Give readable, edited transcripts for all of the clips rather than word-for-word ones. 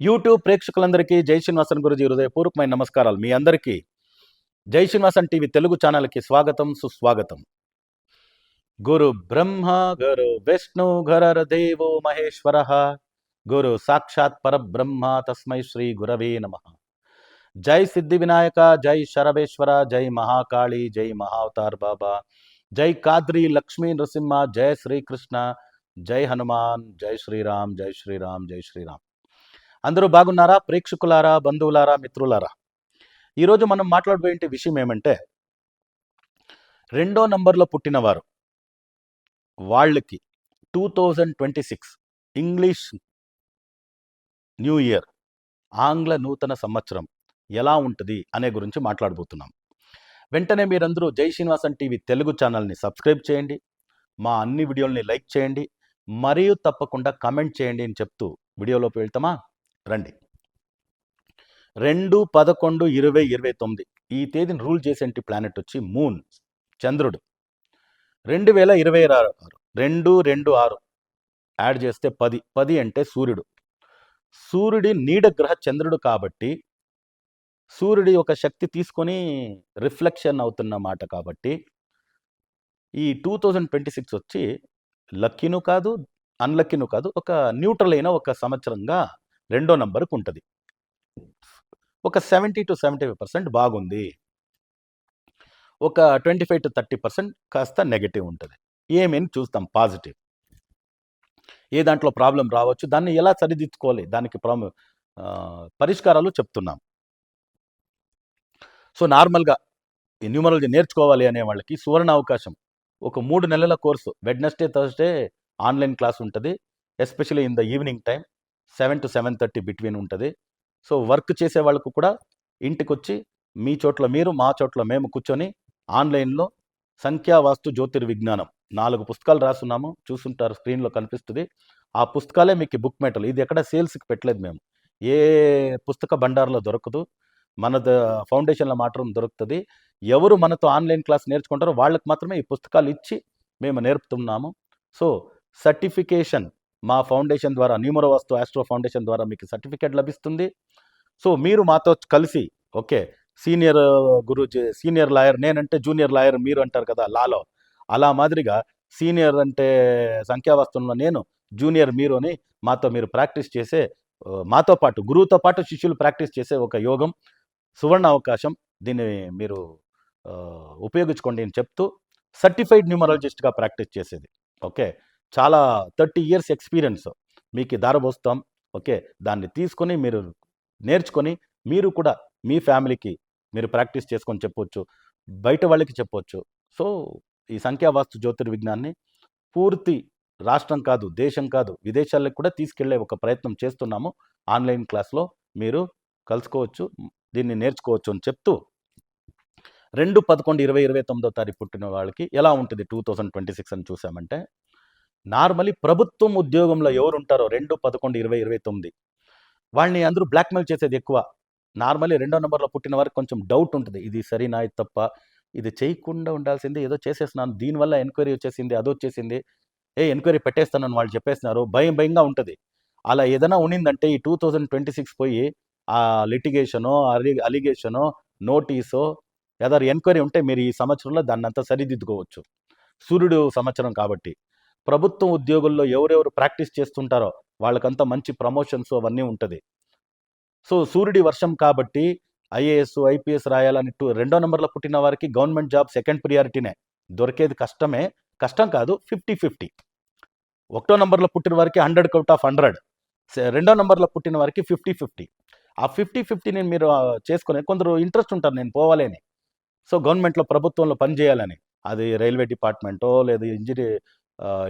YouTube ప్రేక్షకులందరికీ జై శ్రీనివాసన్ గురుజీ హృదయపూర్వకమైన నమస్కారాలు. మీ అందరికీ జై శ్రీనివాసన్ టీవీ తెలుగు ఛానల్కి స్వాగతం, సుస్వాగతం. గురు బ్రహ్మ గురు విష్ణు గురుర్దేవో మహేశ్వర గురు సాక్షాత్ పరబ్రహ్మ తస్మై శ్రీ గురవే నమ. జై సిద్ధి వినాయక, జై శరవేశ్వర, జై మహాకాళి, జై మహావతార్ బాబా, జై కాద్రి లక్ష్మీ నృసింహ, జై శ్రీకృష్ణ, జై హనుమాన్, జై శ్రీరామ్, జై శ్రీరామ్, జై శ్రీరామ్. అందరూ బాగున్నారా? ప్రేక్షకులారా, బంధువులారా, మిత్రులారా, ఈరోజు మనం మాట్లాడబోయే విషయం ఏమంటే, 2వ నంబర్లో పుట్టినవారు వాళ్ళకి 2026 ఇంగ్లీష్ న్యూ ఇయర్, ఆంగ్ల నూతన సంవత్సరం ఎలా ఉంటుంది అనే గురించి మాట్లాడబోతున్నాం. వెంటనే మీరందరూ జై శ్రీనివాసన్ టీవీ తెలుగు ఛానల్ని సబ్స్క్రైబ్ చేయండి, మా అన్ని వీడియోల్ని లైక్ చేయండి, మరియు తప్పకుండా కమెంట్ చేయండి అని చెప్తూ వీడియోలోకి వెళ్తామా? రండి. 2/11/2029 ఈ తేదీని రూల్ చేసే ప్లానెట్ వచ్చి మూన్, చంద్రుడు. 2026 226 యాడ్ చేస్తే 10 అంటే సూర్యుడు. సూర్యుడి నీడ గ్రహ చంద్రుడు కాబట్టి సూర్యుడి ఒక శక్తి తీసుకొని రిఫ్లెక్షన్ అవుతున్న మాట కాబట్టి ఈ 2026 వచ్చి లక్కీను కాదు, అన్లక్కీను కాదు, ఒక న్యూట్రల్ అయిన ఒక సంవత్సరంగా 2వ నంబర్కు ఉంటుంది. ఒక 70 to 75% బాగుంది, ఒక 25 to 30% కాస్త నెగటివ్ ఉంటుంది. ఏమేమి చూస్తాం పాజిటివ్, ఏ దాంట్లో ప్రాబ్లం రావచ్చు, దాన్ని ఎలా సరిదిద్దుకోవాలి, దానికి పరిష్కారాలు చెప్తున్నాం. సో నార్మల్గా ఈ న్యూమరాలజీ నేర్చుకోవాలి అనే వాళ్ళకి సువర్ణ అవకాశం. ఒక 3 నెలల course, Wednesday Thursday online class ఉంటుంది, especially in the evening time 7 to 7:30 between ఉంటుంది. సో వర్క్ చేసే వాళ్ళకు కూడా ఇంటికి వచ్చి మీ చోట్ల మీరు, మా చోట్ల మేము కూర్చొని ఆన్లైన్లో సంఖ్యావాస్తు జ్యోతిర్విజ్ఞానం 4 పుస్తకాలు రాస్తున్నాము, చూస్తుంటారు, స్క్రీన్లో కనిపిస్తుంది. ఆ పుస్తకాలే మీకు బుక్ మెటల్. ఇది ఎక్కడ సేల్స్కి పెట్టలేదు మేము, ఏ పుస్తక బండార్లో దొరకదు, మన ఫౌండేషన్లో మాత్రం దొరుకుతుంది. ఎవరు మనతో ఆన్లైన్ క్లాస్ నేర్చుకుంటారో వాళ్ళకి మాత్రమే ఈ పుస్తకాలు ఇచ్చి మేము నేర్పుతున్నాము. సో సర్టిఫికేషన్ మా ఫౌండేషన్ ద్వారా, న్యూమరోవాస్తు ఆస్ట్రో ఫౌండేషన్ ద్వారా మీకు సర్టిఫికేట్ లభిస్తుంది. సో మీరు మాతో కలిసి, okay, senior Guruji, senior lawyer నేనంటే జూనియర్ లాయర్ మీరు అంటారు కదా లాలో, అలా మాదిరిగా సీనియర్ అంటే సంఖ్యావాస్తవంలో నేను, జూనియర్ మీరు అని మాతో మీరు ప్రాక్టీస్ చేసే, మాతో పాటు గురువుతో పాటు శిష్యులు ప్రాక్టీస్ చేసే ఒక యోగం, సువర్ణ అవకాశం. దీన్ని మీరు ఉపయోగించుకోండి అని చెప్తూ, సర్టిఫైడ్ న్యూమరాలజిస్ట్గా ప్రాక్టీస్ చేసేది, ఓకే, చాలా 30 years ఎక్స్పీరియన్స్ మీకు దారబోస్తాం. ఓకే, దాన్ని తీసుకొని మీరు నేర్చుకొని మీరు కూడా మీ ఫ్యామిలీకి మీరు ప్రాక్టీస్ చేసుకొని చెప్పవచ్చు, బయట వాళ్ళకి చెప్పవచ్చు. సో ఈ సంఖ్యావాస్తు జ్యోతిర్విజ్ఞాన్ని పూర్తి రాష్ట్రం కాదు, దేశం కాదు, విదేశాలకు కూడా తీసుకెళ్లే ఒక ప్రయత్నం చేస్తున్నాము. ఆన్లైన్ క్లాస్లో మీరు కలుసుకోవచ్చు, దీన్ని నేర్చుకోవచ్చు అని చెప్తూ, 2/11/2029 పుట్టిన వాళ్ళకి ఎలా ఉంటుంది 2026 అని చూసామంటే, నార్మలీ ప్రభుత్వం ఉద్యోగంలో ఎవరు ఉంటారో 2/11/2029 వాళ్ళని అందరూ బ్లాక్మెయిల్ చేసేది ఎక్కువ. నార్మలీ 2వ నంబర్లో పుట్టిన వారికి కొంచెం డౌట్ ఉంటుంది, ఇది సరినా, ఇది తప్ప, ఇది చేయకుండా ఉండాల్సింది, ఏదో చేసేస్తున్నాను, దీనివల్ల ఎంక్వైరీ వచ్చేసింది, అదొచ్చేసింది, ఎంక్వైరీ పెట్టేస్తానని వాళ్ళు చెప్పేస్తున్నారు, భయంగా ఉంటుంది. అలా ఏదైనా ఉన్నిందంటే ఈ 2026 పోయి ఆ లిటిగేషనో, అలిగేషనో, నోటీసో, ఏదైనా ఎంక్వైరీ ఉంటే మీరు ఈ సంవత్సరంలో దాన్ని అంతా సరిదిద్దుకోవచ్చు. సూర్యుడు సంవత్సరం కాబట్టి ప్రభుత్వం ఉద్యోగుల్లో ఎవరెవరు ప్రాక్టీస్ చేస్తుంటారో వాళ్ళకంతా మంచి ప్రమోషన్స్ అవన్నీ ఉంటుంది. సో సూర్యుడి వర్షం కాబట్టి ఐఏఎస్, ఐపీఎస్ రాయాలని 2వ నంబర్లో పుట్టిన వారికి గవర్నమెంట్ జాబ్ సెకండ్ ప్రియారిటీనే, దొరికేది కష్టమే, కష్టం కాదు, 50-50. 1వ నంబర్లో పుట్టిన వారికి 100 out of 100, 2వ నంబర్లో పుట్టిన వారికి 50-50. ఆ 50-50 నేను మీరు చేసుకునే, కొందరు ఇంట్రెస్ట్ ఉంటారు నేను పోవాలి అని, సో గవర్నమెంట్లో ప్రభుత్వంలో పనిచేయాలని, అది రైల్వే డిపార్ట్మెంటో, లేదా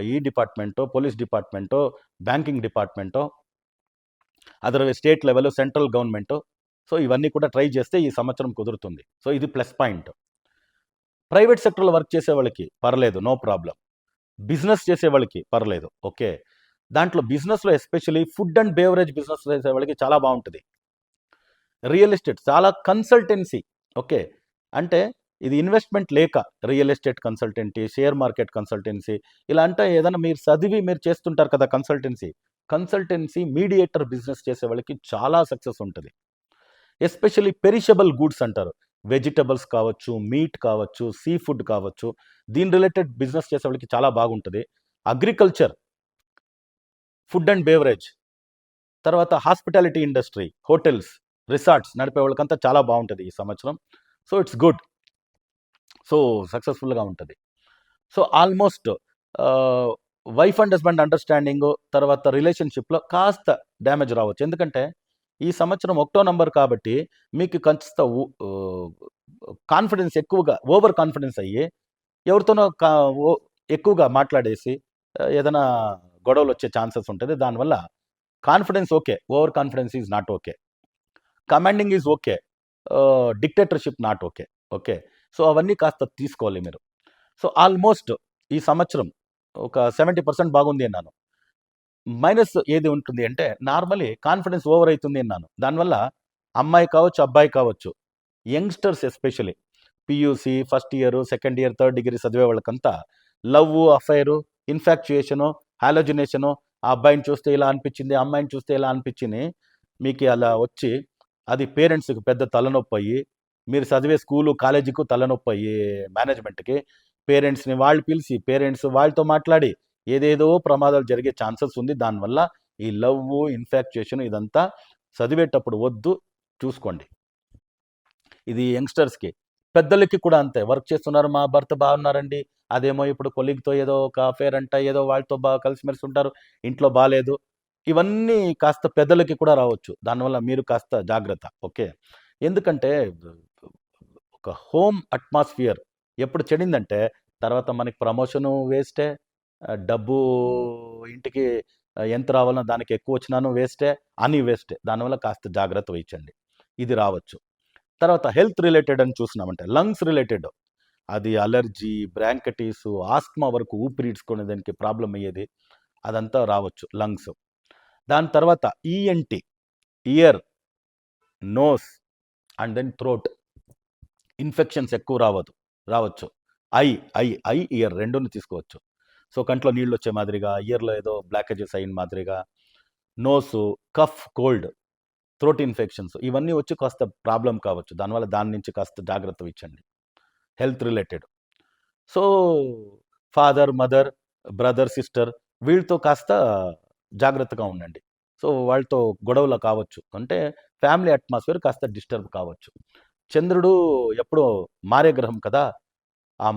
ఈ డిపార్ట్మెంటో, పోలీస్ డిపార్ట్మెంటో, బ్యాంకింగ్ డిపార్ట్మెంటో, అదర్వైజ్ స్టేట్ లెవెల్, సెంట్రల్ గవర్నమెంటో, సో ఇవన్నీ కూడా ట్రై చేస్తే ఈ సంవత్సరం కుదురుతుంది. సో ఇది ప్లస్ పాయింట్. ప్రైవేట్ సెక్టర్లో వర్క్ చేసే వాళ్ళకి పర్లేదు, నో ప్రాబ్లం. బిజినెస్ చేసే వాళ్ళకి పర్లేదు, ఓకే. దాంట్లో బిజినెస్లో especially food and beverage business చేసే వాళ్ళకి చాలా బాగుంటుంది. రియల్ ఎస్టేట్, చాలా కన్సల్టెన్సీ, ఓకే, అంటే ఇది ఇన్వెస్ట్మెంట్ లేక real estate consultancy, share market consultancy, ఇలా అంటే ఏదైనా మీరు చదివి మీరు చేస్తుంటారు కదా కన్సల్టెన్సీ, కన్సల్టెన్సీ, మీడియేటర్ బిజినెస్ చేసే వాళ్ళకి చాలా సక్సెస్ ఉంటుంది. ఎస్పెషల్లీ పెరిషబుల్ గూడ్స్ అంటారు. వెజిటబుల్స్ కావచ్చు, మీట్ కావచ్చు, సీ ఫుడ్ కావచ్చు. దీని రిలేటెడ్ బిజినెస్ చేసే వాళ్ళకి చాలా బాగుంటుంది. అగ్రికల్చర్, ఫుడ్ అండ్ బేవరేజ్, తర్వాత హాస్పిటాలిటీ ఇండస్ట్రీ, హోటల్స్, రిసార్ట్స్ నడిపే వాళ్ళకంతా చాలా బాగుంటుంది ఈ సంవత్సరం. So it's good. సో సక్సెస్ఫుల్గా ఉంటుంది. So almost wife and husband understanding, తర్వాత రిలేషన్షిప్లో కాస్త డ్యామేజ్ రావచ్చు. ఎందుకంటే ఈ సంవత్సరం 1వ నంబర్ కాబట్టి మీకు కాస్త కాన్ఫిడెన్స్ ఎక్కువగా, ఓవర్ కాన్ఫిడెన్స్ అయ్యి ఎవరితోనో ఎక్కువగా మాట్లాడేసి ఏదైనా గొడవలు వచ్చే ఛాన్సెస్ ఉంటుంది. దానివల్ల confidence okay, over confidence is not okay. Commanding is okay, dictatorship not okay. Okay, so అవన్నీ కాస్త తీసుకోవాలి మీరు. సో ఆల్మోస్ట్ ఈ సంవత్సరం ఒక 70% బాగుంది అన్నాను. మైనస్ ఏది ఉంటుంది అంటే నార్మలీ కాన్ఫిడెన్స్ ఓవర్ అవుతుంది అన్నాను. దానివల్ల అమ్మాయి కావచ్చు, అబ్బాయి కావచ్చు, youngsters especially PUC first year, second year, third degree చదివే వాళ్ళకంతా లవ్, అఫైరు, ఇన్ఫాక్చుయేషను, హాలోజినేషను, ఆ అబ్బాయిని చూస్తే ఇలా అనిపించింది, అమ్మాయిని చూస్తే ఇలా అనిపించింది, మీకు అలా వచ్చి అది పేరెంట్స్కి పెద్ద తలనొప్పి అయ్యి, మీరు చదివే స్కూలు కాలేజీకు తలనొప్పి అయ్యి మేనేజ్మెంట్కి, పేరెంట్స్ని వాళ్ళు పిలిచి పేరెంట్స్ వాళ్ళతో మాట్లాడి ఏదేదో ప్రమాదాలు జరిగే ఛాన్సెస్ ఉంది. దానివల్ల ఈ లవ్, ఇన్ఫాక్చుయేషన్ ఇదంతా చదివేటప్పుడు వద్దు, చూసుకోండి. ఇది యంగ్స్టర్స్కి. పెద్దలకి కూడా అంతే. వర్క్ చేస్తున్నారు, మా భర్త బాగున్నారండి, అదేమో ఇప్పుడు కొలీగ్తో ఏదో ఒక అఫేర్ అంట, ఏదో వాళ్ళతో బాగా కలిసిమెలిసి ఉంటారు, ఇంట్లో బాగాలేదు, ఇవన్నీ కాస్త పెద్దలకి కూడా రావచ్చు. దానివల్ల మీరు కాస్త జాగ్రత్త. ఓకే, ఎందుకంటే ఒక హోమ్ అట్మాస్ఫియర్ ఎప్పుడు చెడిందంటే తర్వాత మనకి ప్రమోషను వేస్టే, డబ్బు ఇంటికి ఎంత రావాలనో దానికి ఎక్కువ వచ్చినాను వేస్టే, అని వేస్టే. దానివల్ల కాస్త జాగ్రత్త వహించండి. ఇది రావచ్చు. తర్వాత హెల్త్ రిలేటెడ్ అని చూసినామంటే లంగ్స్ రిలేటెడ్, అది అలర్జీ, బ్రాంకటిస్, ఆస్మా వరకు ఊపిరి ఈడ్చుకునే దానికి ప్రాబ్లం అయ్యేది, అదంతా రావచ్చు లంగ్స్. దాని తర్వాత ENT, ear, nose and then throat infections ఎక్కువ రావచ్చు. ఐ, ఇయర్ రెండుని తీసుకోవచ్చు. సో కంట్లో నీళ్ళు వచ్చే మాదిరిగా, ఇయర్లో ఏదో బ్లాకేజెస్ అయిన మాదిరిగా, nose, cough, cold, throat infections ఇవన్నీ వచ్చి కాస్త ప్రాబ్లం కావచ్చు. దానివల్ల దాని నుంచి కాస్త జాగ్రత్త వహించండి, health related. So father, mother, brother, sister వీళ్ళతో కాస్త జాగ్రత్తగా ఉండండి. సో వాళ్ళతో గొడవలు కావచ్చు, అంటే ఫ్యామిలీ అట్మాస్ఫియర్ కాస్త డిస్టర్బ్ కావచ్చు. చంద్రుడు ఎప్పుడో మారే గ్రహం కదా, ఆ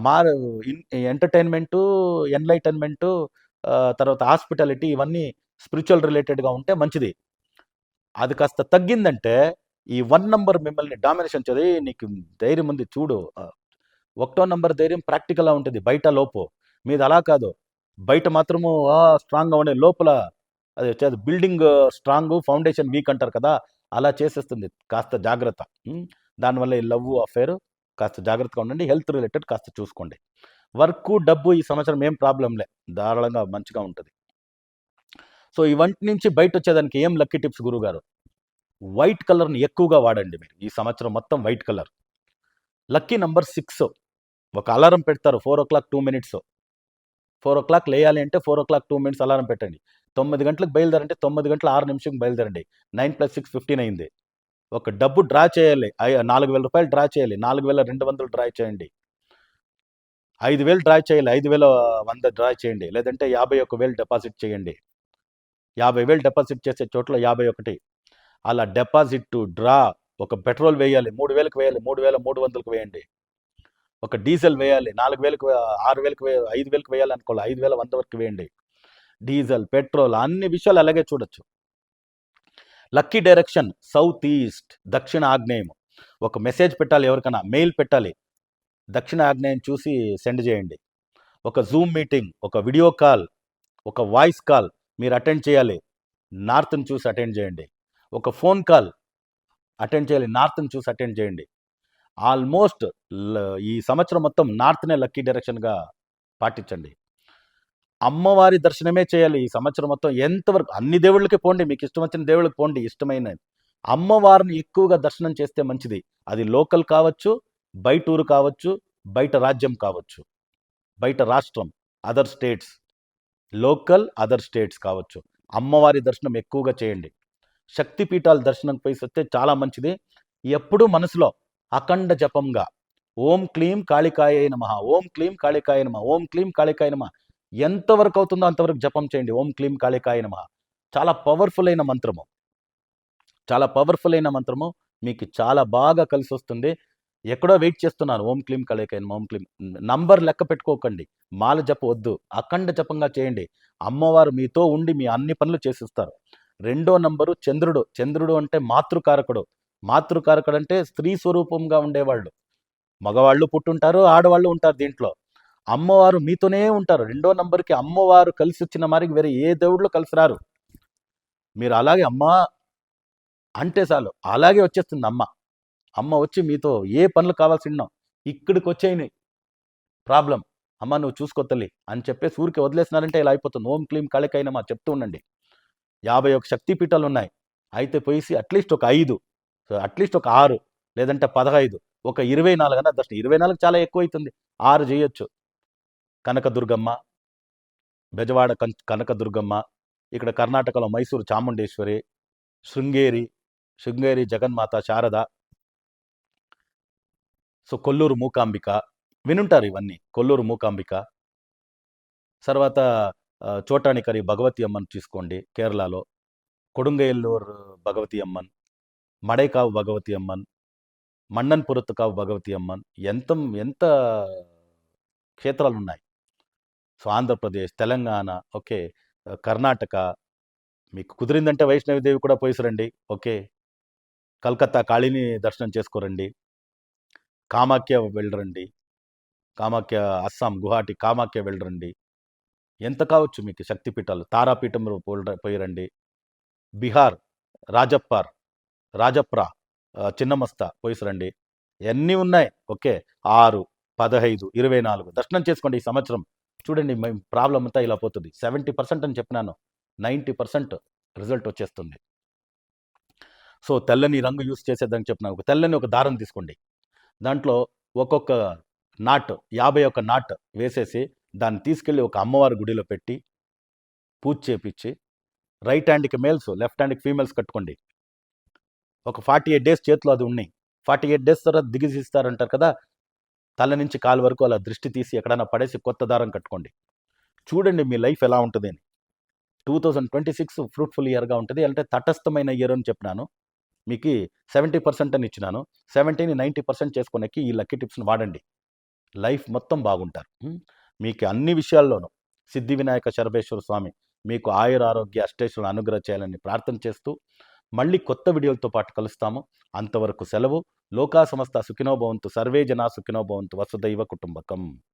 ఎంటర్టైన్మెంటు, ఎన్లైటన్మెంటు, తర్వాత హాస్పిటాలిటీ ఇవన్నీ స్పిరిచువల్ రిలేటెడ్గా ఉంటే మంచిది. అది కాస్త తగ్గిందంటే ఈ 1 నంబర్ మిమ్మల్ని డామినేషన్ చదివి నీకు ధైర్యం ఉంది చూడు. 1వ నంబర్ ధైర్యం ప్రాక్టికల్గా ఉంటుంది, బయట లోపు. మీది అలా కాదు, బయట మాత్రము స్ట్రాంగ్గా ఉండే, లోపల అది బిల్డింగ్ స్ట్రాంగ్, ఫౌండేషన్ వీక్ అంటారు కదా, అలా చేసేస్తుంది. కాస్త జాగ్రత్త. దానివల్ల ఈ లవ్, అఫేర్ కాస్త జాగ్రత్తగా ఉండండి. హెల్త్ రిలేటెడ్ కాస్త చూసుకోండి. వర్క్, డబ్బు ఈ సంవత్సరం ఏం ప్రాబ్లంలే, ధారాళంగా మంచిగా ఉంటుంది. సో ఇవంటి నుంచి బయట వచ్చేదానికి ఏం లక్కీ టిప్స్ గురుగారు? వైట్ కలర్ని ఎక్కువగా వాడండి మీరు ఈ సంవత్సరం మొత్తం. White colour. Lucky number 6. ఒక అలారం పెడతారు 4 o'clock 2 minutes. 4 o'clock లేయాలి అంటే 4 o'clock 2 minutes అలారం పెట్టండి. 9 గంటలకు బయలుదేరంటే 9 గంటల 6 నిమిషంకి బయలుదేరండి. 9 + 6 15 అయింది. ఒక డబ్బు డ్రా చేయాలి, 4,000 రూపాయలు డ్రా చేయాలి, 4,200 డ్రా చేయండి. 5,000 డ్రా చేయాలి, 5,100 డ్రా చేయండి, లేదంటే 51,000 డిపాజిట్ చేయండి. 50,000 డిపాజిట్ చేసే చోట్ల 51. అలా డిపాజిట్, డ్రా, ఒక పెట్రోల్ వేయాలి 3,000కి వేయాలి, 3,300కి వేయండి. ఒక డీజిల్ వేయాలి 4,000కి, 6,000కి 5,000కి వేయాలనుకోవాలి, 5,100 వరకు వేయండి. డీజిల్, పెట్రోల్ అన్ని విషయాలు అలాగే చూడొచ్చు. లక్కీ డైరెక్షన్ సౌత్ ఈస్ట్, దక్షిణ ఆగ్నేయం. ఒక మెసేజ్ పెట్టాలి, ఎవరికైనా మెయిల్ పెట్టాలి, దక్షిణ ఆగ్నేయం చూసి సెండ్ చేయండి. ఒక జూమ్ మీటింగ్, ఒక వీడియో కాల్, ఒక వాయిస్ కాల్ మీరు అటెండ్ చేయాలి, నార్త్ని చూసి అటెండ్ చేయండి. ఒక ఫోన్ కాల్ అటెండ్ చేయాలి, నార్త్ని చూసి అటెండ్ చేయండి. ఆల్మోస్ట్ ఈ సంవత్సరం మొత్తం నార్త్నే లక్కీ డైరెక్షన్గా పాటించండి. అమ్మవారి దర్శనమే చేయాలి ఈ సంవత్సరం మొత్తం. ఎంతవరకు అన్ని దేవుళ్ళకి పోండి, మీకు ఇష్టం వచ్చిన దేవుళ్ళకి పోండి, ఇష్టమైన అమ్మవారిని ఎక్కువగా దర్శనం చేస్తే మంచిది. అది లోకల్ కావచ్చు, బయట ఊరు కావచ్చు, బయట రాజ్యం కావచ్చు, బయట రాష్ట్రం, other states, local other states కావచ్చు. అమ్మవారి దర్శనం ఎక్కువగా చేయండి. శక్తిపీఠాల దర్శనం పోయి వస్తే చాలా మంచిది. ఎప్పుడూ మనసులో అఖండ జపంగా ఓం క్లీం కాళికాయై నమః, ఓం క్లీం కాళికాయ నమః, ఓం క్లీం కాళికాయ నమః ఎంతవరకు అవుతుందో అంతవరకు జపం చేయండి. ఓం క్లీం కాళికాయ నమః. చాలా పవర్ఫుల్ అయిన మంత్రము. చాలా పవర్ఫుల్ అయిన మంత్రము. మీకు చాలా బాగా కలిసొస్తుంది. ఎక్కడో వెయిట్ చేస్తున్నాను. ఓం క్లీం కాళికాయ నమః, ఓం క్లీం. నంబర్ లెక్క పెట్టుకోకండి. మాల జప వద్దు. అఖండ జపంగా చేయండి. అమ్మవారు మీతో ఉండి మీ అన్ని పనులు చేసిస్తారు. రెండో నంబరు చంద్రుడు. చంద్రుడు అంటే మాతృకారకుడు. మాతృకారకుడు అంటే స్త్రీ స్వరూపంగా ఉండేవాళ్ళు. మగవాళ్ళు పుట్టుంటారు, ఆడవాళ్ళు ఉంటారు దీంట్లో. అమ్మవారు మీతోనే ఉంటారు. రెండో నంబర్కి అమ్మవారు కలిసి వచ్చిన మారికి వేరే ఏ దేవుళ్ళు కలిసి రారు. మీరు అలాగే అమ్మా అంటే చాలు అలాగే వచ్చేస్తుంది అమ్మ. అమ్మ వచ్చి మీతో ఏ పనులు కావాల్సిన ఇక్కడికి వచ్చేయినాయి ప్రాబ్లం. అమ్మ నువ్వు చూసుకో తల్లి అని చెప్పేసి ఊరికి వదిలేసినారంటే ఇలా అయిపోతుంది. ఓం క్లీం కాళికాయనమా చెప్తూ ఉండండి. 51 శక్తిపీఠాలు ఉన్నాయి. అయితే పోయి అట్లీస్ట్ ఒక 5, అట్లీస్ట్ ఒక 6 లేదంటే 15, ఒక 24 అన్న దర్శనం. 24 చాలా ఎక్కువ అవుతుంది. 6 చేయొచ్చు. కనకదుర్గమ్మ, బెజవాడ కనకదుర్గమ్మ, ఇక్కడ కర్ణాటకలో మైసూరు చాముండేశ్వరి, శృంగేరి జగన్మాత శారద, సో కొల్లూరు మూకాంబిక వినుంటారు ఇవన్నీ. కొల్లూరు మూకాంబిక, తర్వాత చోటానికరి భగవతి అమ్మన్ తీసుకోండి కేరళలో, కొడుంగయల్లూరు భగవతి అమ్మన్, మడైకావు భగవతి అమ్మన్, మన్నన్పురత్తుకావు భగవతి అమ్మన్, ఎంత క్షేత్రాలు ఉన్నాయి. సో ఆంధ్రప్రదేశ్, తెలంగాణ, ఓకే, కర్ణాటక, మీకు కుదిరిందంటే వైష్ణవిదేవి కూడా పోయిసరండి. ఓకే, కలకత్తా కాళీని దర్శనం చేసుకోరండి. కామాఖ్య వెళ్ళరండి. కామాఖ్య అస్సాం గుహాటి కామాఖ్య వెళ్ళరండి. ఎంత కావచ్చు మీకు శక్తిపీఠాలు. తారాపీఠం పోయిరండి. బీహార్ రాజప్రా చిన్నమస్త పోయిసరండి. ఎన్ని ఉన్నాయి. ఓకే, 6, 15, 24 దర్శనం చేసుకోండి ఈ సంవత్సరం. చూడండి ప్రాబ్లం అంతా ఇలా పోతుంది. 70% అని చెప్పినాను, 90% రిజల్ట్ వచ్చేస్తుంది. సో తెల్లని రంగు యూస్ చేసేదని చెప్పినాను. ఒక తెల్లని ఒక దారం తీసుకోండి. దాంట్లో ఒక్కొక్క నాట్ 51 నాట్ వేసేసి దాన్ని తీసుకెళ్ళి ఒక అమ్మవారి గుడిలో పెట్టి పూజ చేపించి రైట్ హ్యాండ్కి మేల్స్, లెఫ్ట్ హ్యాండ్కి ఫీమేల్స్ కట్టుకోండి. ఒక 48 డేస్ చేతిలో అది ఉన్నాయి. 48 డేస్ తర్వాత దిగిసిస్తారంటారు కదా, తల నుంచి కాలు వరకు అలా దృష్టి తీసి ఎక్కడైనా పడేసి కొత్త దారం కట్టుకోండి. చూడండి మీ లైఫ్ ఎలా ఉంటుంది అని. 2026 ఫ్రూట్ఫుల్ ఇయర్గా ఉంటుంది. అంటే తటస్థమైన ఇయర్ అని చెప్పినాను. మీకు 70% అని ఇచ్చినాను. 70ని 90% చేసుకోనికి ఈ లక్కీ టిప్స్ని వాడండి. లైఫ్ మొత్తం బాగుంటారు. మీకు అన్ని విషయాల్లోనూ సిద్ధి వినాయక శరభేశ్వర స్వామి మీకు ఆయుర ఆరోగ్య అష్టేశ్వరులను అనుగ్రహం చేయాలని ప్రార్థన చేస్తూ మళ్ళీ కొత్త వీడియోలతో పాటు కలుస్తాము. అంతవరకు సెలవు. లోకా సమస్త సుఖినో భవంతు, సర్వే జనా సుఖినో భవంతు, వసుదైవ కుటుంబకం.